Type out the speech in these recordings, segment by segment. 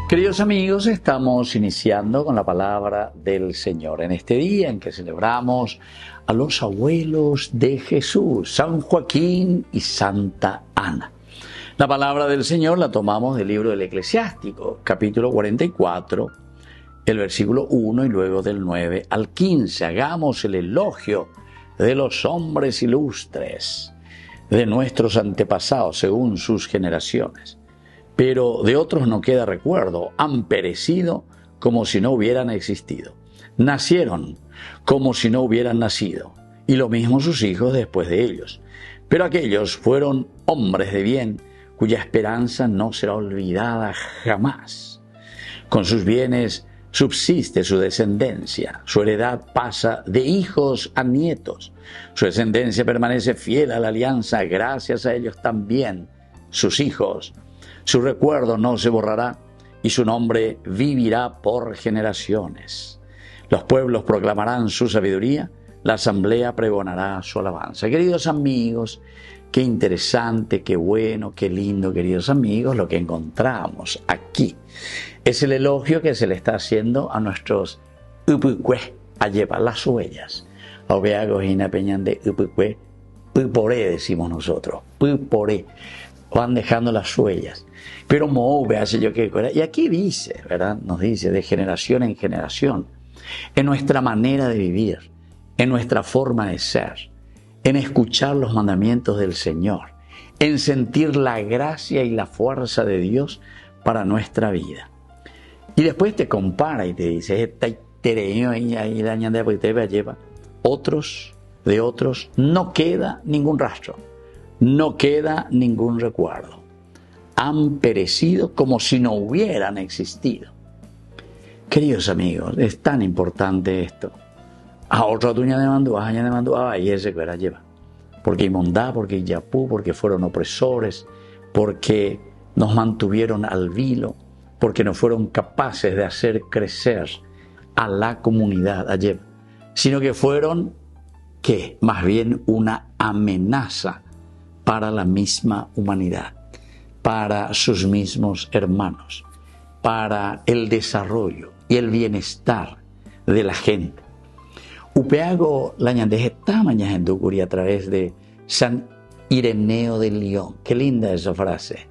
Queridos amigos, estamos iniciando con la palabra del Señor en este día en que celebramos a los abuelos de Jesús, San Joaquín y Santa Ana. La palabra del Señor la tomamos del libro del Eclesiástico, capítulo 44, el versículo 1 y luego del 9 al 15. Hagamos el elogio de los hombres ilustres, de nuestros antepasados según sus generaciones. Pero de otros no queda recuerdo, han perecido como si no hubieran existido. Nacieron como si no hubieran nacido, y lo mismo sus hijos después de ellos. Pero aquellos fueron hombres de bien, cuya esperanza no será olvidada jamás. Con sus bienes subsiste su descendencia, su heredad pasa de hijos a nietos. Su descendencia permanece fiel a la alianza, gracias a ellos también, sus hijos. Su recuerdo no se borrará y su nombre vivirá por generaciones. Los pueblos proclamarán su sabiduría, la asamblea pregonará su alabanza. Queridos amigos, qué interesante, qué bueno, qué lindo, queridos amigos, lo que encontramos aquí. Es el elogio que se le está haciendo a nuestros upucue, a llevar las huellas. Obeagos y peñan de upucue, puporé decimos nosotros, puporé. Van dejando las huellas. Pero Mobe hace yo que... Y aquí dice, ¿verdad? Nos dice de generación en generación, en nuestra manera de vivir, en nuestra forma de ser, en escuchar los mandamientos del Señor, en sentir la gracia y la fuerza de Dios para nuestra vida. Y después te compara y te dice, otros, de otros, no queda ningún rastro. No queda ningún recuerdo. Han perecido como si no hubieran existido. Queridos amigos, es tan importante esto. A otra tuña de mandúa, y ese que la lleva. Porque inmundá, porque yapú, porque fueron opresores, porque nos mantuvieron al vilo, porque no fueron capaces de hacer crecer a la comunidad allí, sino que fueron, ¿qué? Más bien una amenaza para la misma humanidad, para sus mismos hermanos, para el desarrollo y el bienestar de la gente. Upeago la ñandeje tamaña en Ducuri a través de San Ireneo de León. Qué linda esa frase.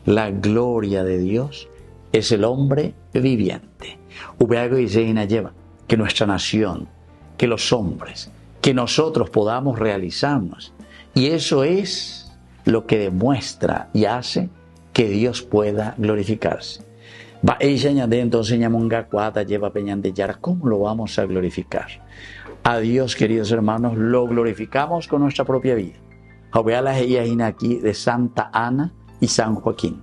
La gloria de Dios es el hombre viviente. Upeago dice lleva que nuestra nación, que los hombres, que nosotros podamos realizarnos. Y eso es lo que demuestra y hace que Dios pueda glorificarse. Entonces lleva ¿cómo lo vamos a glorificar? A Dios, queridos hermanos, lo glorificamos con nuestra propia vida. Aquí de Santa Ana y San Joaquín.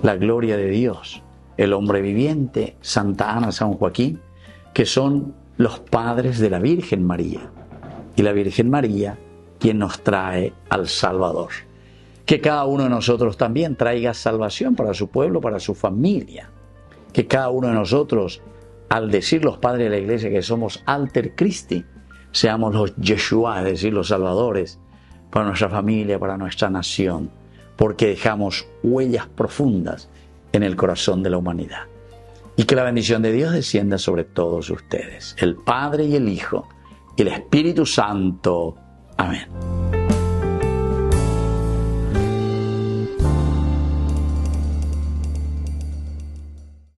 La gloria de Dios, el hombre viviente, Santa Ana, San Joaquín, que son los padres de la Virgen María. Y la Virgen María, quien nos trae al Salvador. Que cada uno de nosotros también traiga salvación para su pueblo, para su familia. Que cada uno de nosotros, al decir los padres de la iglesia que somos alter Christi, seamos los Yeshua, es decir, los salvadores, para nuestra familia, para nuestra nación, porque dejamos huellas profundas en el corazón de la humanidad. Y que la bendición de Dios descienda sobre todos ustedes, el Padre y el Hijo y el Espíritu Santo. Amén.